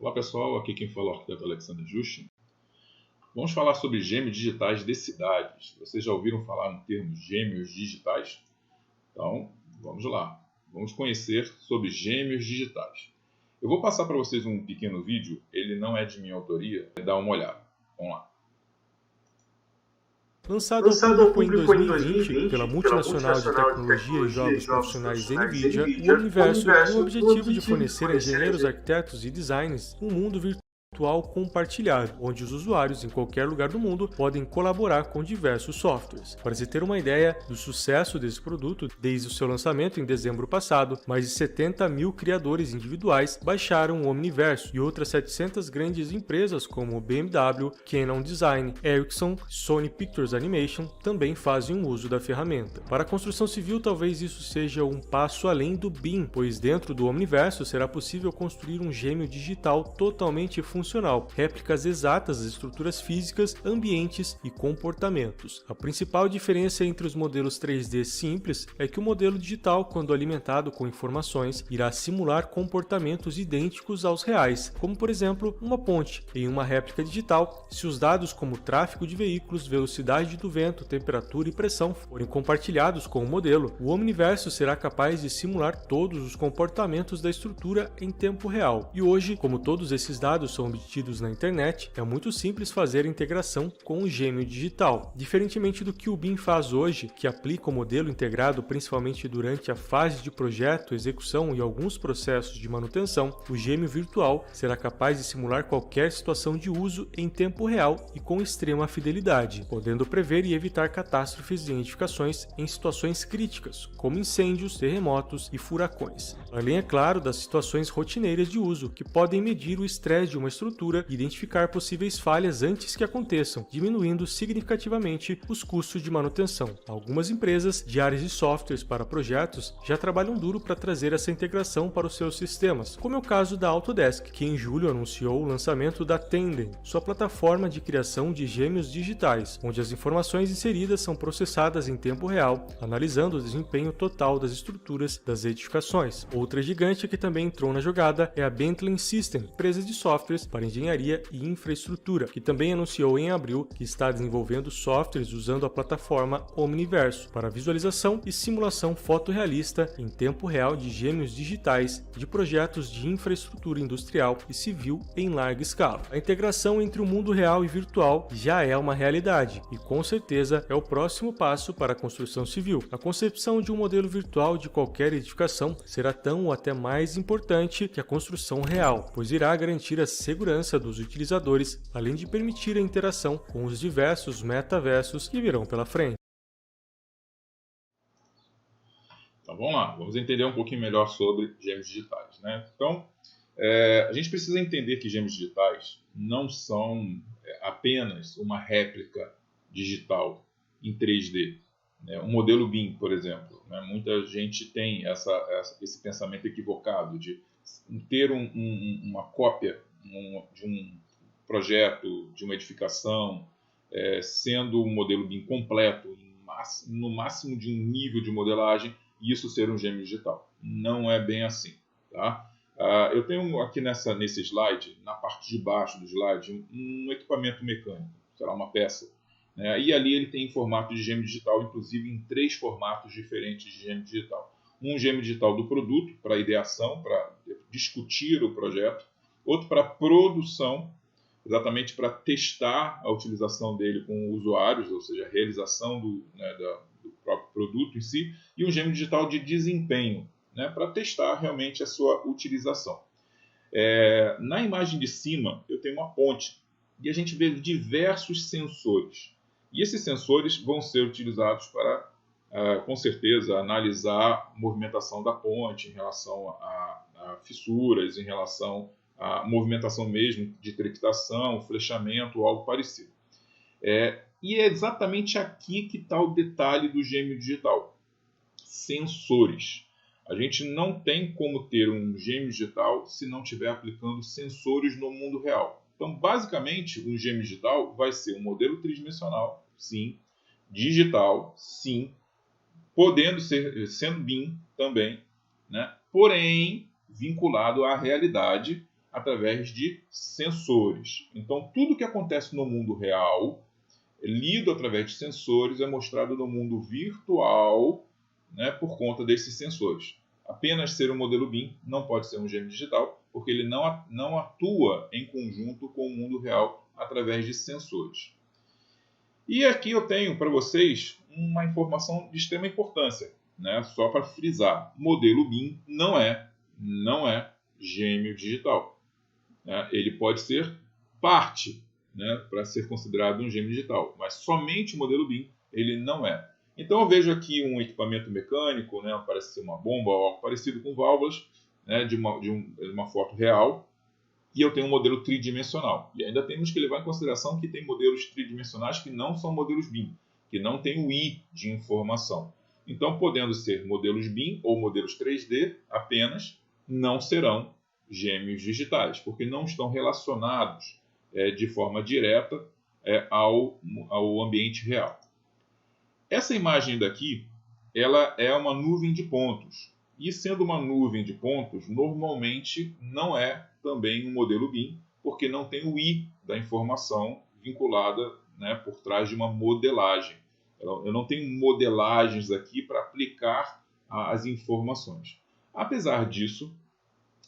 Olá pessoal, aqui quem fala é o arquiteto Alexandre Juste. Vamos falar sobre gêmeos digitais de cidades. Vocês já ouviram falar no termo gêmeos digitais? Então, vamos lá. Vamos conhecer sobre gêmeos digitais. Eu vou passar para vocês um pequeno vídeo, ele não é de minha autoria, dá uma olhada. Vamos lá. Lançado ao público em 2020 pela multinacional de tecnologia e jogos profissionais NVIDIA, o Omniverso tem o objetivo de fornecer a engenheiros, arquitetos e designers um mundo virtual compartilhado, onde os usuários em qualquer lugar do mundo podem colaborar com diversos softwares. Para se ter uma ideia do sucesso desse produto, desde o seu lançamento em dezembro passado, mais de 70 mil criadores individuais baixaram o Omniverso e outras 700 grandes empresas como BMW, Canon Design, Ericsson, Sony Pictures Animation também fazem um uso da ferramenta. Para a construção civil, talvez isso seja um passo além do BIM, pois dentro do Omniverso será possível construir um gêmeo digital totalmente funcional, réplicas exatas das estruturas físicas, ambientes e comportamentos. A principal diferença entre os modelos 3D simples é que o modelo digital, quando alimentado com informações, irá simular comportamentos idênticos aos reais, como por exemplo uma ponte. Em uma réplica digital, se os dados como tráfego de veículos, velocidade do vento, temperatura e pressão forem compartilhados com o modelo, o Omniverso será capaz de simular todos os comportamentos da estrutura em tempo real. E hoje, como todos esses dados são obtidos na internet, é muito simples fazer a integração com o gêmeo digital. Diferentemente do que o BIM faz hoje, que aplica o modelo integrado principalmente durante a fase de projeto, execução e alguns processos de manutenção, o gêmeo virtual será capaz de simular qualquer situação de uso em tempo real e com extrema fidelidade, podendo prever e evitar catástrofes e edificações em situações críticas, como incêndios, terremotos e furacões. Além, é claro, das situações rotineiras de uso, que podem medir o estresse de uma estrutura e identificar possíveis falhas antes que aconteçam, diminuindo significativamente os custos de manutenção. Algumas empresas de áreas de softwares para projetos já trabalham duro para trazer essa integração para os seus sistemas, como é o caso da Autodesk, que em julho anunciou o lançamento da Tandem, sua plataforma de criação de gêmeos digitais, onde as informações inseridas são processadas em tempo real, analisando o desempenho total das estruturas das edificações. Outra gigante que também entrou na jogada é a Bentley Systems, empresa de softwares para engenharia e infraestrutura, que também anunciou em abril que está desenvolvendo softwares usando a plataforma Omniverso para visualização e simulação fotorrealista em tempo real de gêmeos digitais de projetos de infraestrutura industrial e civil em larga escala. A integração entre o mundo real e virtual já é uma realidade e com certeza é o próximo passo para a construção civil. A concepção de um modelo virtual de qualquer edificação será tão ou até mais importante que a construção real, pois irá garantir a segurança dos utilizadores, além de permitir a interação com os diversos metaversos que virão pela frente. Então vamos lá, vamos entender um pouquinho melhor sobre gêmeos digitais, né? Então, a gente precisa entender que gêmeos digitais não são apenas uma réplica digital em 3D. Né? Um modelo BIM, por exemplo, né? Muita gente tem esse pensamento equivocado de ter uma cópia de um projeto, de uma edificação, sendo um modelo BIM completo, no máximo de um nível de modelagem, e isso ser um gêmeo digital. Não é bem assim. Tá? Eu tenho aqui nesse slide, na parte de baixo do slide, um equipamento mecânico, será uma peça. Né? E ali ele tem em formato de gêmeo digital, inclusive em 3 formatos diferentes de gêmeo digital. Um gêmeo digital do produto, para ideação, para discutir o projeto. Outro para produção, exatamente para testar a utilização dele com usuários, ou seja, a realização do próprio produto em si. E um gêmeo digital de desempenho, né, para testar realmente a sua utilização. Na imagem de cima, eu tenho uma ponte, e a gente vê diversos sensores. E esses sensores vão ser utilizados para, com certeza, analisar a movimentação da ponte em relação a fissuras, em relação à movimentação mesmo de trepitação, flechamento ou algo parecido. E é exatamente aqui que está o detalhe do gêmeo digital. Sensores. A gente não tem como ter um gêmeo digital se não estiver aplicando sensores no mundo real. Então, basicamente, um gêmeo digital vai ser um modelo tridimensional, sim, digital, sim, podendo ser, sendo BIM também, né? Porém, vinculado à realidade, através de sensores. Então, tudo que acontece no mundo real, lido através de sensores, é mostrado no mundo virtual, né, por conta desses sensores. Apenas ser um modelo BIM não pode ser um gêmeo digital, porque ele não atua em conjunto com o mundo real através de sensores. E aqui eu tenho para vocês uma informação de extrema importância, né? Só para frisar, modelo BIM não é gêmeo digital, né? Ele pode ser parte, né, para ser considerado um gêmeo digital, mas somente o modelo BIM ele não é. Então eu vejo aqui um equipamento mecânico, né, parece ser uma bomba ou algo parecido com válvulas, né, de uma foto real, e eu tenho um modelo tridimensional. E ainda temos que levar em consideração que tem modelos tridimensionais que não são modelos BIM, que não tem o I de informação. Então, podendo ser modelos BIM ou modelos 3D apenas, não serão gêmeos digitais, porque não estão relacionados de forma direta ao ambiente real. Essa imagem daqui, ela é uma nuvem de pontos. E sendo uma nuvem de pontos, normalmente não é também um modelo BIM, porque não tem o I da informação vinculada, né, por trás de uma modelagem. Eu não tenho modelagens aqui para aplicar as informações. Apesar disso,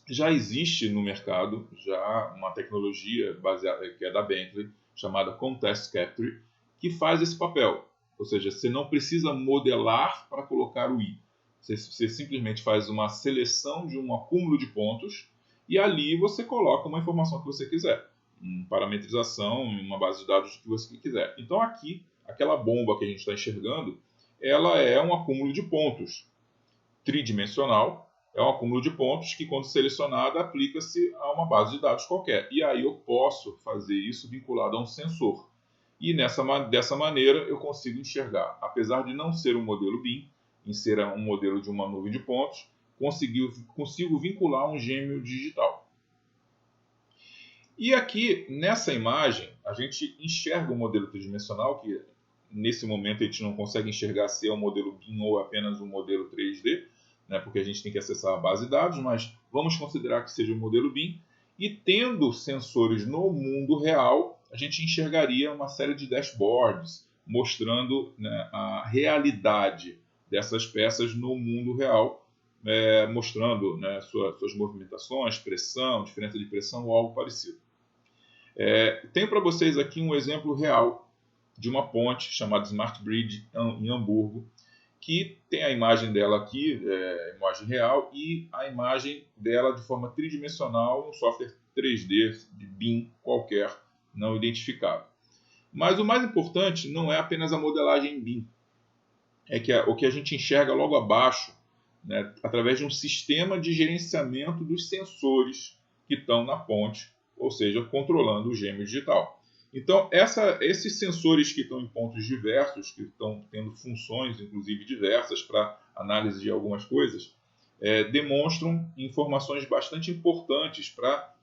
já existe no mercado já uma tecnologia baseada, que é da Bentley, chamada Context Capture, que faz esse papel. Ou seja, você não precisa modelar para colocar o I. Você simplesmente faz uma seleção de um acúmulo de pontos e ali você coloca uma informação que você quiser. Uma parametrização, uma base de dados que você quiser. Então aqui, aquela bomba que a gente está enxergando, ela é um acúmulo de pontos tridimensional. É um acúmulo de pontos que, quando selecionada, aplica-se a uma base de dados qualquer. E aí eu posso fazer isso vinculado a um sensor. E dessa maneira eu consigo enxergar, apesar de não ser um modelo BIM, em ser um modelo de uma nuvem de pontos, consigo vincular um gêmeo digital. E aqui, nessa imagem, a gente enxerga o modelo tridimensional, que nesse momento a gente não consegue enxergar se é um modelo BIM ou apenas um modelo 3D, né, porque a gente tem que acessar a base de dados, mas vamos considerar que seja um modelo BIM. E tendo sensores no mundo real, a gente enxergaria uma série de dashboards mostrando, né, a realidade dessas peças no mundo real, mostrando, né, suas movimentações, pressão, diferença de pressão ou algo parecido. Tenho para vocês aqui um exemplo real de uma ponte chamada Smart Bridge em Hamburgo, que tem a imagem dela aqui, a imagem real, e a imagem dela de forma tridimensional, um software 3D de BIM qualquer, não identificado. Mas o mais importante não é apenas a modelagem BIM, é que o que a gente enxerga logo abaixo, né, através de um sistema de gerenciamento dos sensores que estão na ponte, ou seja, controlando o gêmeo digital. Então, esses sensores que estão em pontos diversos, que estão tendo funções, inclusive, diversas para análise de algumas coisas, demonstram informações bastante importantes,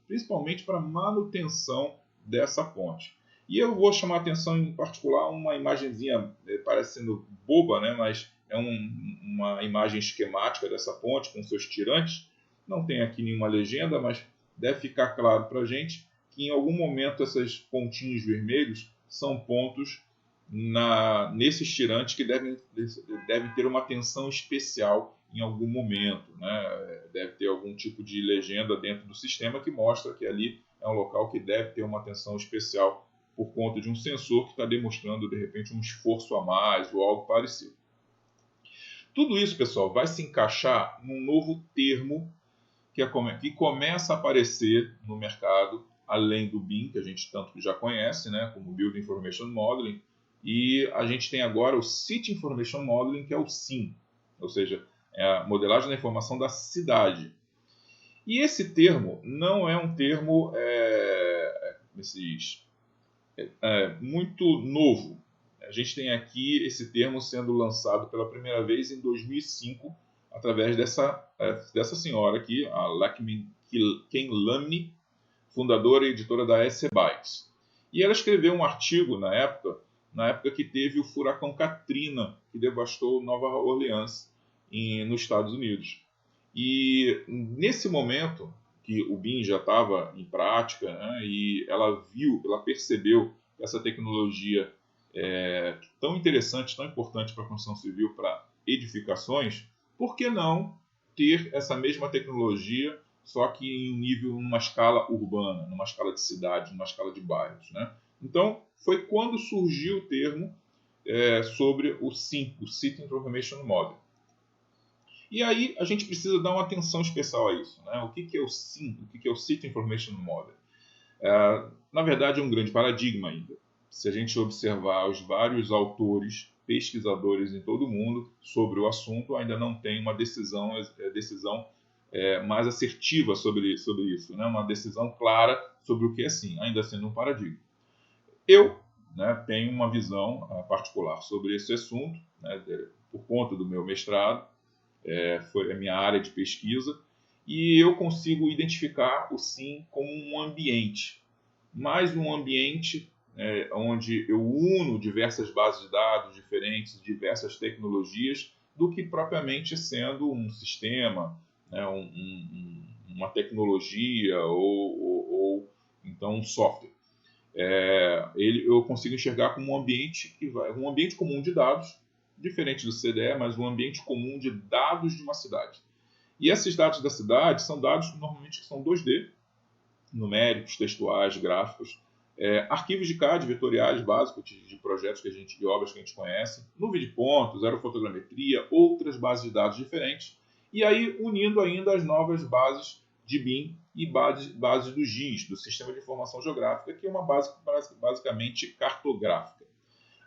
principalmente para a manutenção dessa ponte. E eu vou chamar a atenção, em particular, uma imagenzinha parecendo boba, né, mas é uma imagem esquemática dessa ponte com seus tirantes. Não tem aqui nenhuma legenda, mas deve ficar claro para a gente que em algum momento esses pontinhos vermelhos são pontos nesses tirantes que devem ter uma atenção especial em algum momento, né? Deve ter algum tipo de legenda dentro do sistema que mostra que ali é um local que deve ter uma atenção especial por conta de um sensor que está demonstrando, de repente, um esforço a mais ou algo parecido. Tudo isso, pessoal, vai se encaixar num novo termo que começa a aparecer no mercado, além do BIM, que a gente tanto já conhece, né, como Building Information Modeling, e a gente tem agora o City Information Modeling, que é o CIM, ou seja, é a modelagem da informação da cidade. E esse termo não é um termo muito novo. A gente tem aqui esse termo sendo lançado pela primeira vez em 2005, através dessa senhora aqui, a Lakshmi Lamni, fundadora e editora da EC Bytes. E ela escreveu um artigo na época que teve o furacão Katrina, que devastou Nova Orleans, nos Estados Unidos. E nesse momento que o BIM já estava em prática, né, e ela percebeu que essa tecnologia é tão interessante, tão importante para a construção civil, para edificações, por que não ter essa mesma tecnologia, só que em um nível, numa escala urbana, numa escala de cidade, numa escala de bairros, né? Então, foi quando surgiu o termo sobre o SIM, o City Information Model. E aí a gente precisa dar uma atenção especial a isso, né? O que é o SIM? O que é o City Information Model? Na verdade, é um grande paradigma ainda. Se a gente observar os vários autores, pesquisadores em todo o mundo sobre o assunto, ainda não tem uma decisão mais assertiva sobre isso, né? Uma decisão clara sobre o que é SIM, ainda sendo um paradigma. Eu, né, tenho uma visão particular sobre esse assunto, né, por conta do meu mestrado, foi a minha área de pesquisa, e eu consigo identificar o SIM como um ambiente, mais um ambiente onde eu uno diversas bases de dados diferentes, diversas tecnologias, do que propriamente sendo um sistema, né, uma tecnologia ou então um software. Eu consigo enxergar como um ambiente comum de dados, diferente do CDE, mas um ambiente comum de dados de uma cidade. E esses dados da cidade são dados que normalmente são 2D, numéricos, textuais, gráficos, arquivos de CAD vetoriais básicos de projetos de obras que a gente conhece, nuvem de pontos, aerofotogrametria, outras bases de dados diferentes, e aí unindo ainda as novas bases de BIM e bases do GIS, do Sistema de Informação Geográfica, que é uma base basicamente cartográfica.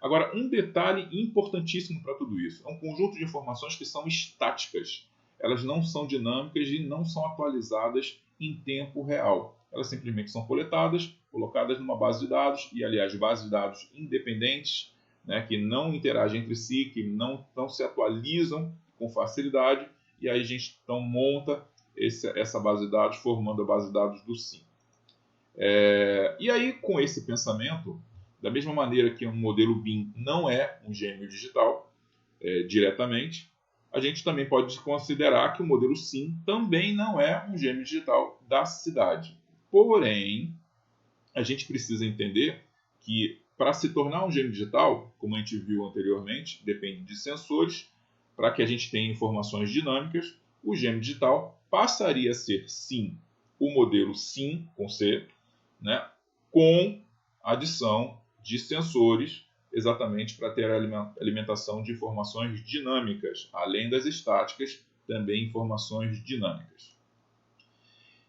Agora, um detalhe importantíssimo para tudo isso, é um conjunto de informações que são estáticas. Elas não são dinâmicas e não são atualizadas em tempo real. Elas simplesmente são coletadas, colocadas numa base de dados, e aliás, bases de dados independentes, né, que não interagem entre si, que não se atualizam com facilidade, e aí a gente então monta essa base de dados, formando a base de dados do SIM. E aí, com esse pensamento, da mesma maneira que um modelo BIM não é um gêmeo digital diretamente, a gente também pode considerar que o modelo SIM também não é um gêmeo digital da cidade. Porém, a gente precisa entender que para se tornar um gêmeo digital, como a gente viu anteriormente, depende de sensores. Para que a gente tenha informações dinâmicas, o gêmeo digital passaria a ser, sim, o modelo SIM, com C, né, com adição de sensores, exatamente para ter a alimentação de informações dinâmicas, além das estáticas, também informações dinâmicas.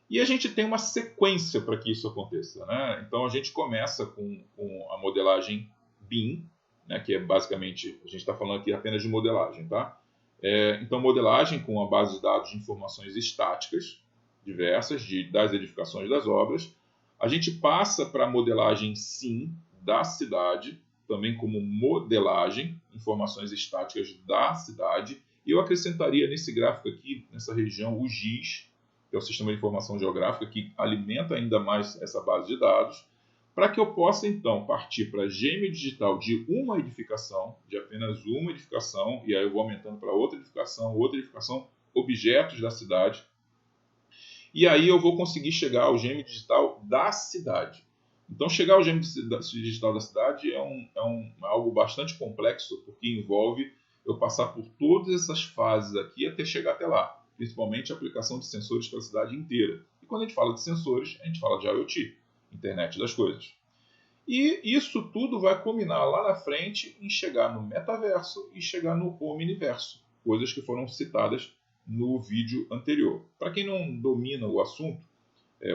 E a gente tem uma sequência para que isso aconteça, né? Então a gente começa com a modelagem BIM, né, que é basicamente, a gente está falando aqui apenas de modelagem, tá? Então modelagem com a base de dados de informações estáticas, diversas, das edificações das obras. A gente passa para a modelagem SIM da cidade, também como modelagem, informações estáticas da cidade. E eu acrescentaria nesse gráfico aqui, nessa região, o GIS, que é o Sistema de Informação Geográfica, que alimenta ainda mais essa base de dados, para que eu possa, então, partir para gêmeo digital de uma edificação, de apenas uma edificação, e aí eu vou aumentando para outra edificação, objetos da cidade. E aí eu vou conseguir chegar ao gêmeo digital da cidade. Então, chegar ao gêmeo digital da cidade é algo bastante complexo, porque envolve eu passar por todas essas fases aqui até chegar até lá, principalmente a aplicação de sensores para a cidade inteira. E quando a gente fala de sensores, a gente fala de IoT, Internet das Coisas. E isso tudo vai culminar lá na frente em chegar no metaverso e chegar no omniverso, coisas que foram citadas no vídeo anterior. Para quem não domina o assunto,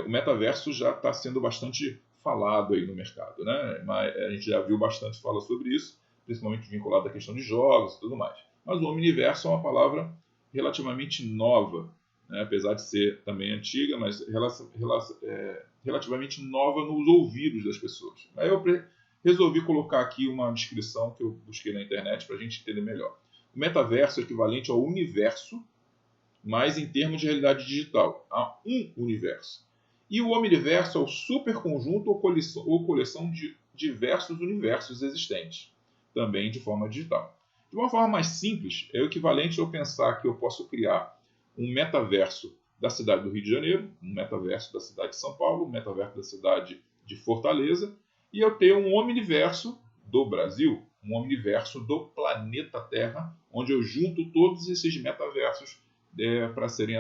o metaverso já está sendo bastante falado aí no mercado, né? Mas a gente já viu bastante fala sobre isso, principalmente vinculado à questão de jogos e tudo mais. Mas o omniverso é uma palavra relativamente nova, né? Apesar de ser também antiga, mas relativamente nova nos ouvidos das pessoas. Aí eu resolvi colocar aqui uma descrição que eu busquei na internet para a gente entender melhor. O metaverso é equivalente ao universo, mas em termos de realidade digital, a um universo. E o omniverso é o superconjunto ou coleção de diversos universos existentes, também de forma digital. De uma forma mais simples, é o equivalente a eu pensar que eu posso criar um metaverso da cidade do Rio de Janeiro, um metaverso da cidade de São Paulo, um metaverso da cidade de Fortaleza, e eu tenho um omniverso do Brasil, um omniverso do planeta Terra, onde eu junto todos esses metaversos para serem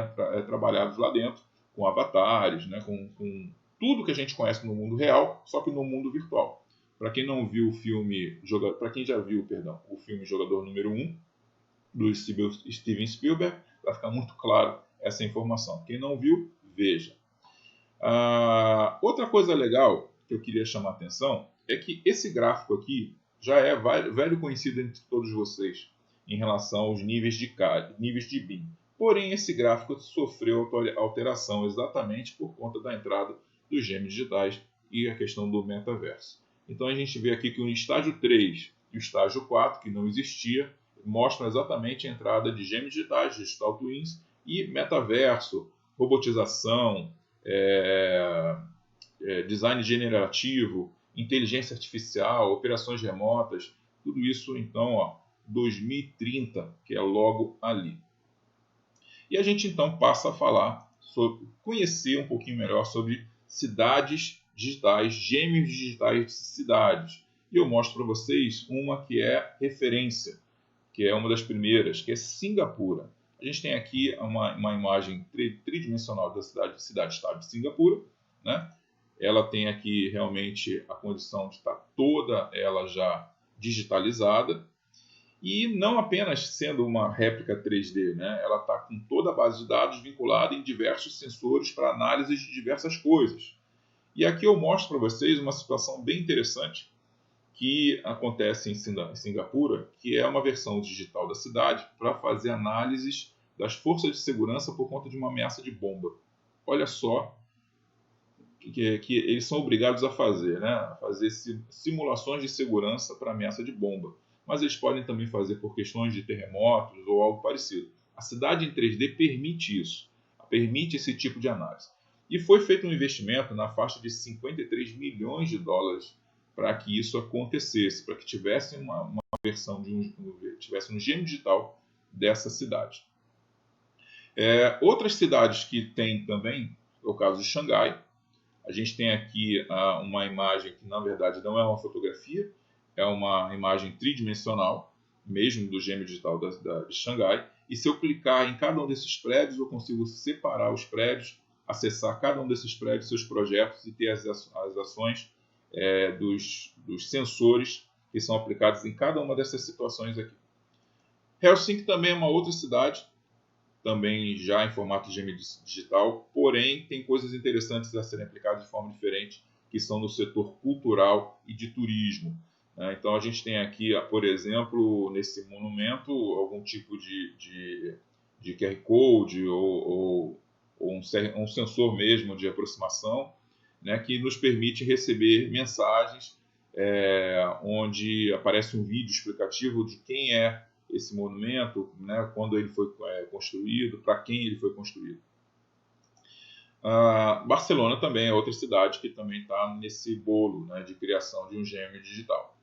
trabalhados lá dentro, com avatares, né, com tudo que a gente conhece no mundo real, só que no mundo virtual. Para quem não viu o filme, para quem já viu, perdão, o filme Jogador Número 1, do Steven Spielberg, vai ficar muito claro essa informação. Quem não viu, veja. Outra coisa legal que eu queria chamar a atenção é que esse gráfico aqui já é velho conhecido entre todos vocês em relação aos níveis de BIM. Porém, esse gráfico sofreu alteração exatamente por conta da entrada dos gêmeos digitais e a questão do metaverso. Então a gente vê aqui que o estágio 3 e o estágio 4, que não existia, mostram exatamente a entrada de gêmeos digitais, digital twins e metaverso, robotização, design generativo, inteligência artificial, operações remotas, tudo isso então 2030, que é logo ali. E a gente então passa a falar conhecer um pouquinho melhor sobre cidades digitais, gêmeos digitais de cidades. E eu mostro para vocês uma que é referência, que é uma das primeiras, que é Singapura. A gente tem aqui uma imagem tridimensional da cidade-estado de Singapura, né? Ela tem aqui realmente a condição de estar toda ela já digitalizada, e não apenas sendo uma réplica 3D, né? Ela está com toda a base de dados vinculada em diversos sensores para análise de diversas coisas. E aqui eu mostro para vocês uma situação bem interessante que acontece em Singapura, que é uma versão digital da cidade para fazer análises das forças de segurança por conta de uma ameaça de bomba. Olha só que eles são obrigados a fazer, né? A fazer simulações de segurança para ameaça de bomba. Mas eles podem também fazer por questões de terremotos ou algo parecido. A cidade em 3D permite isso, permite esse tipo de análise. E foi feito um investimento na faixa de 53 milhões de dólares para que isso acontecesse, para que tivesse uma versão tivesse um gêmeo digital dessa cidade. Outras cidades que tem também, é o caso de Xangai. A gente tem aqui uma imagem que, na verdade, não é uma fotografia, é uma imagem tridimensional, mesmo do gêmeo digital de Xangai. E se eu clicar em cada um desses prédios, eu consigo separar os prédios, acessar cada um desses prédios, seus projetos e ter as ações dos sensores que são aplicados em cada uma dessas situações aqui. Helsinki também é uma outra cidade, também já em formato de gêmeo digital, porém tem coisas interessantes a serem aplicadas de forma diferente, que são no setor cultural e de turismo. Então a gente tem aqui, por exemplo, nesse monumento, algum tipo de QR Code ou um sensor mesmo de aproximação, né, que nos permite receber mensagens onde aparece um vídeo explicativo de quem é esse monumento, né, quando ele foi construído, para quem ele foi construído. Barcelona também é outra cidade que também está nesse bolo, né, de criação de um gêmeo digital.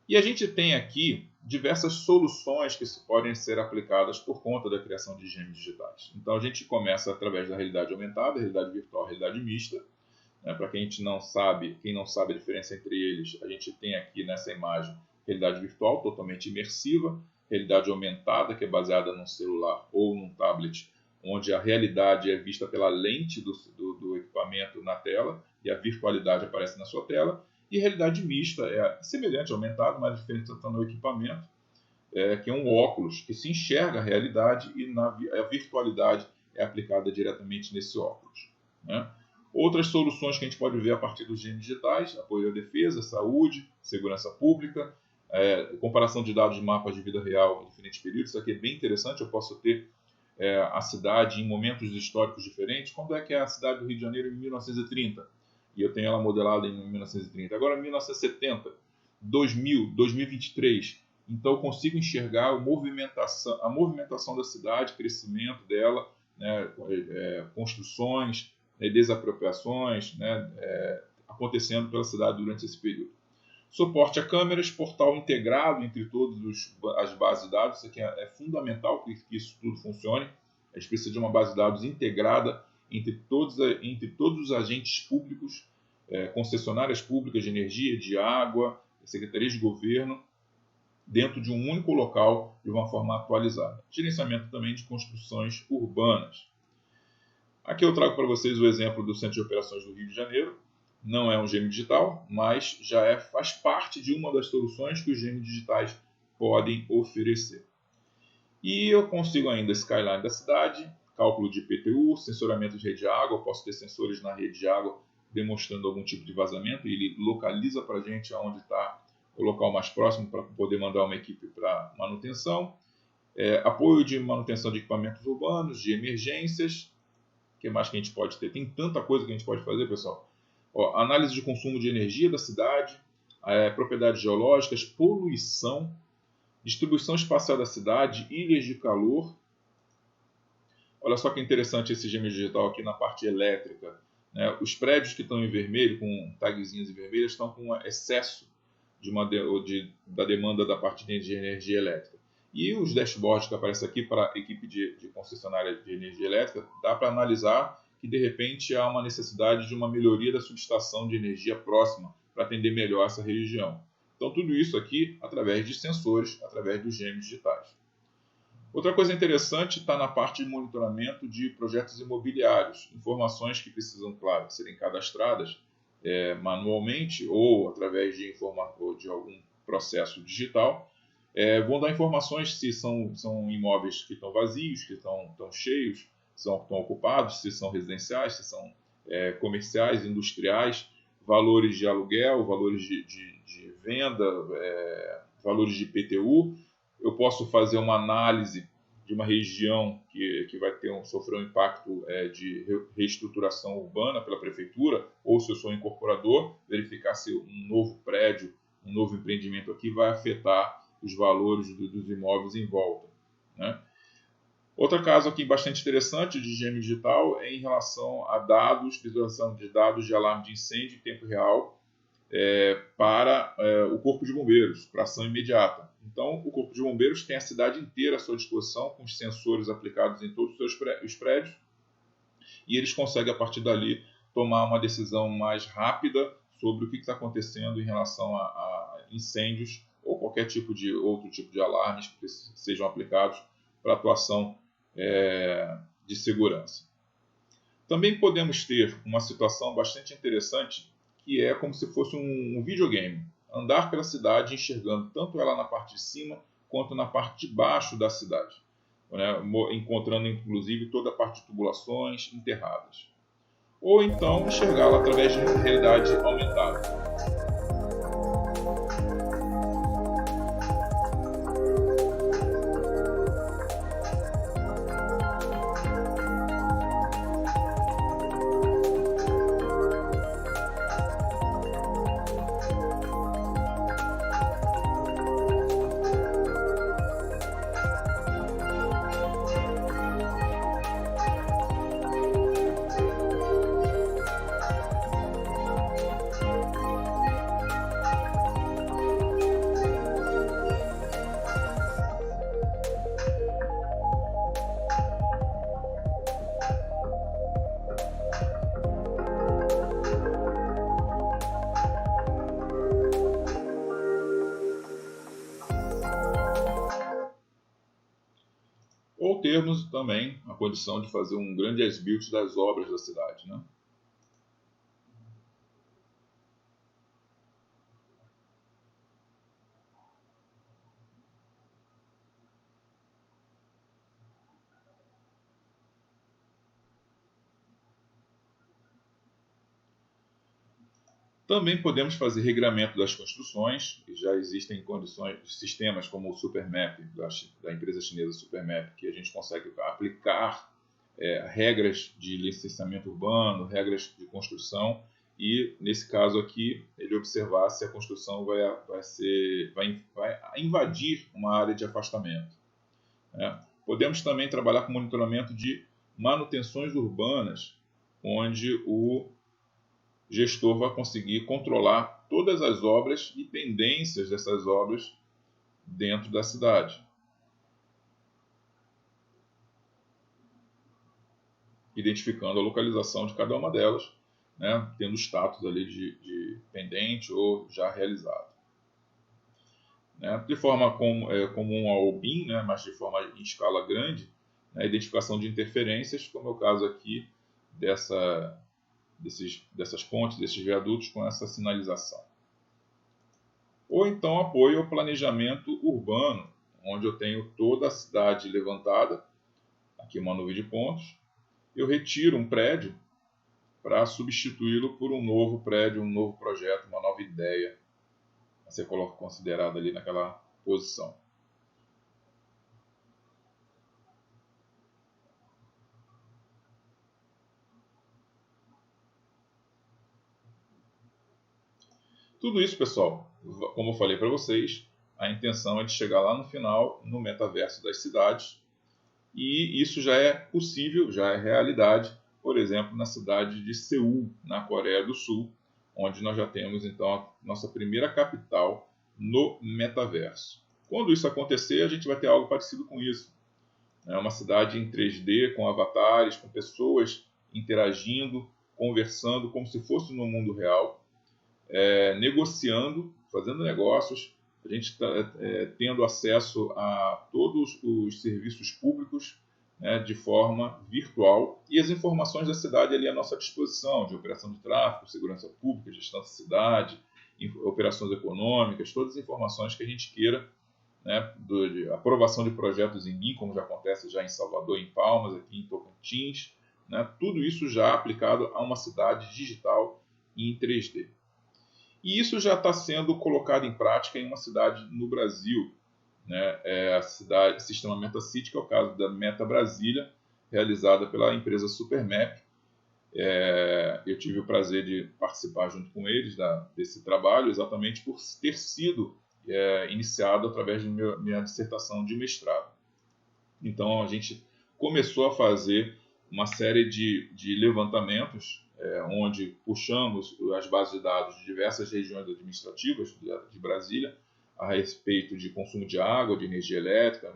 E a gente tem aqui diversas soluções que podem ser aplicadas por conta da criação de gêmeos digitais. Então a gente começa através da realidade aumentada, realidade virtual, realidade mista. Para quem não sabe a diferença entre eles, a gente tem aqui nessa imagem realidade virtual totalmente imersiva, realidade aumentada, que é baseada num celular ou num tablet, onde a realidade é vista pela lente do equipamento na tela e a virtualidade aparece na sua tela. E realidade mista é semelhante ao aumentado, mas a diferença está no equipamento, que é um óculos que se enxerga a realidade e a virtualidade é aplicada diretamente nesse óculos, né? Outras soluções que a gente pode ver a partir dos gêmeos digitais: apoio à defesa, saúde, segurança pública, comparação de dados de mapas de vida real em diferentes períodos. Isso aqui é bem interessante. Eu posso ter a cidade em momentos históricos diferentes. Quando é que é a cidade do Rio de Janeiro em 1930? E eu tenho ela modelada em 1930. Agora, 1970, 2000, 2023. Então, eu consigo enxergar a movimentação da cidade, crescimento dela, né, construções, desapropriações, né, acontecendo pela cidade durante esse período. Suporte a câmeras, portal integrado entre todas as bases de dados. Isso aqui é fundamental que isso tudo funcione. A gente precisa de uma base de dados integrada entre todos os agentes públicos, concessionárias públicas de energia, de água, secretarias de governo, dentro de um único local, de uma forma atualizada. Gerenciamento também de construções urbanas. Aqui eu trago para vocês o exemplo do Centro de Operações do Rio de Janeiro. Não é um GM digital, mas já faz parte de uma das soluções que os GMs digitais podem oferecer. E eu consigo ainda skyline da cidade, cálculo de IPTU, sensoramento de rede de água. Eu posso ter sensores na rede de água demonstrando algum tipo de vazamento e ele localiza para a gente onde está o local mais próximo para poder mandar uma equipe para manutenção. Apoio de manutenção de equipamentos urbanos, de emergências. O que mais que a gente pode ter? Tem tanta coisa que a gente pode fazer, pessoal. Análise de consumo de energia da cidade, propriedades geológicas, poluição, distribuição espacial da cidade, ilhas de calor. Olha só que interessante esse GM digital aqui na parte elétrica. Os prédios que estão em vermelho, com tagzinhas em vermelho, estão com excesso da demanda da parte de energia elétrica. E os dashboards que aparecem aqui para a equipe de concessionária de energia elétrica, dá para analisar que de repente há uma necessidade de uma melhoria da subestação de energia próxima para atender melhor essa região. Então tudo isso aqui através de sensores, através dos GMs digitais. Outra coisa interessante está na parte de monitoramento de projetos imobiliários, informações que precisam, claro, serem cadastradas manualmente ou através de algum processo digital. Vão dar informações se são imóveis que estão vazios, que estão cheios, estão ocupados, se são residenciais, se são comerciais, industriais, valores de aluguel, valores de venda, valores de IPTU. Eu posso fazer uma análise de uma região que vai sofrer um impacto de reestruturação urbana pela prefeitura, ou se eu sou incorporador, verificar se um novo prédio, um novo empreendimento aqui vai afetar os valores dos imóveis em volta. Outro caso aqui bastante interessante de GM digital é em relação a visualização de dados de alarme de incêndio em tempo real para o Corpo de Bombeiros, para ação imediata. Então, o Corpo de Bombeiros tem a cidade inteira à sua disposição, com os sensores aplicados em todos os prédios, e eles conseguem, a partir dali, tomar uma decisão mais rápida sobre o que está acontecendo em relação a incêndios ou qualquer outro tipo de alarmes que sejam aplicados para atuação de segurança. Também podemos ter uma situação bastante interessante, que é como se fosse um videogame. Andar pela cidade enxergando tanto ela na parte de cima quanto na parte de baixo da cidade, encontrando inclusive toda a parte de tubulações enterradas. Ou então enxergá-la através de realidade aumentada. Ou termos também a condição de fazer um grande as-built das obras da cidade, Também podemos fazer regramento das construções, e já existem sistemas como o Supermap, da empresa chinesa Supermap, que a gente consegue aplicar regras de licenciamento urbano, regras de construção, e nesse caso aqui, ele observar se a construção vai invadir uma área de afastamento. Podemos também trabalhar com monitoramento de manutenções urbanas, onde o gestor vai conseguir controlar todas as obras e pendências dessas obras dentro da cidade. identificando a localização de cada uma delas, né, tendo status ali de pendente ou já realizado. Né, de forma comum ao BIM, né, mas de forma em escala grande, né, a identificação de interferências, como é o caso aqui dessas pontes, desses viadutos com essa sinalização. Ou então apoio ao planejamento urbano, onde eu tenho toda a cidade levantada, aqui uma nuvem de pontos, eu retiro um prédio para substituí-lo por um novo prédio, um novo projeto, uma nova ideia a ser considerada ali naquela posição. Tudo isso, pessoal, como eu falei para vocês, a intenção é de chegar lá no final, no metaverso das cidades, e isso já é possível, já é realidade, por exemplo, na cidade de Seul, na Coreia do Sul, onde nós já temos então a nossa primeira capital no metaverso. Quando isso acontecer, a gente vai ter algo parecido com isso. É uma cidade em 3D, com avatares, com pessoas interagindo, conversando, como se fosse no mundo real, negociando, fazendo negócios, a gente está tendo acesso a todos os serviços públicos, né, de forma virtual, e as informações da cidade ali à nossa disposição, de operação de tráfego, segurança pública, gestão da cidade, operações econômicas, todas as informações que a gente queira, né, de aprovação de projetos em BIM, como já acontece já em Salvador, em Palmas, aqui em Tocantins, né, tudo isso já aplicado a uma cidade digital em 3D. E isso já está sendo colocado em prática em uma cidade no Brasil, né? É a cidade Sistema MetaCity, que é o caso da Meta Brasília, realizada pela empresa Supermap. Eu tive o prazer de participar junto com eles desse trabalho, exatamente por ter sido iniciado através de minha dissertação de mestrado. Então, a gente começou a fazer uma série de levantamentos, onde puxamos as bases de dados de diversas regiões administrativas de Brasília, a respeito de consumo de água, de energia elétrica,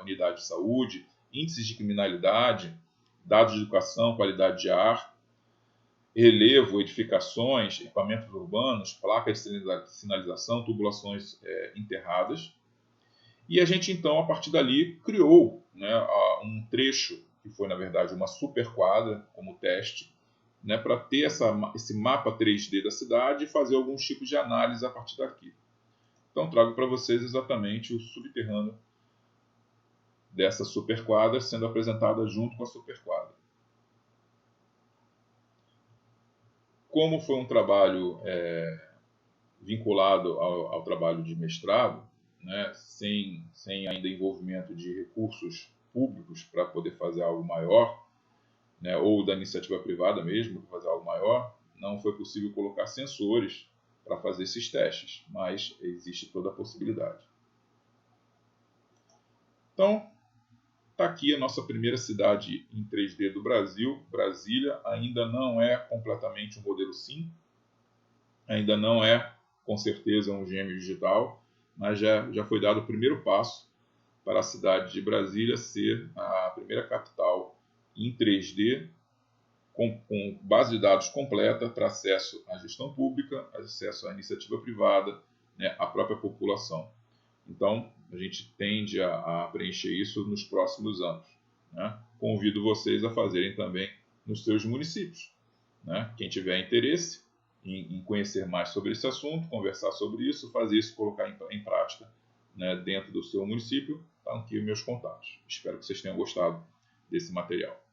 unidade de saúde, índices de criminalidade, dados de educação, qualidade de ar, relevo, edificações, equipamentos urbanos, placas de sinalização, tubulações enterradas. E a gente, então, a partir dali, criou, né, um trecho, que foi, na verdade, uma superquadra como teste, né, para ter esse mapa 3D da cidade e fazer alguns tipos de análise a partir daqui. Então, trago para vocês exatamente o subterrâneo dessa superquadra sendo apresentada junto com a superquadra. Como foi um trabalho vinculado ao trabalho de mestrado, né, sem ainda envolvimento de recursos públicos para poder fazer algo maior, né, ou da iniciativa privada mesmo, para fazer algo maior, não foi possível colocar sensores para fazer esses testes, mas existe toda a possibilidade. Então, está aqui a nossa primeira cidade em 3D do Brasil, Brasília. Ainda não é completamente um modelo SIM, ainda não é, com certeza, um gêmeo digital, mas já foi dado o primeiro passo para a cidade de Brasília ser a primeira capital em 3D, com base de dados completa para acesso à gestão pública, acesso à iniciativa privada, né, à própria população. Então, a gente tende a preencher isso nos próximos anos, né? Convido vocês a fazerem também nos seus municípios, né? Quem tiver interesse em conhecer mais sobre esse assunto, conversar sobre isso, fazer isso, colocar em prática, né, dentro do seu município, estão aqui meus contatos. Espero que vocês tenham gostado desse material.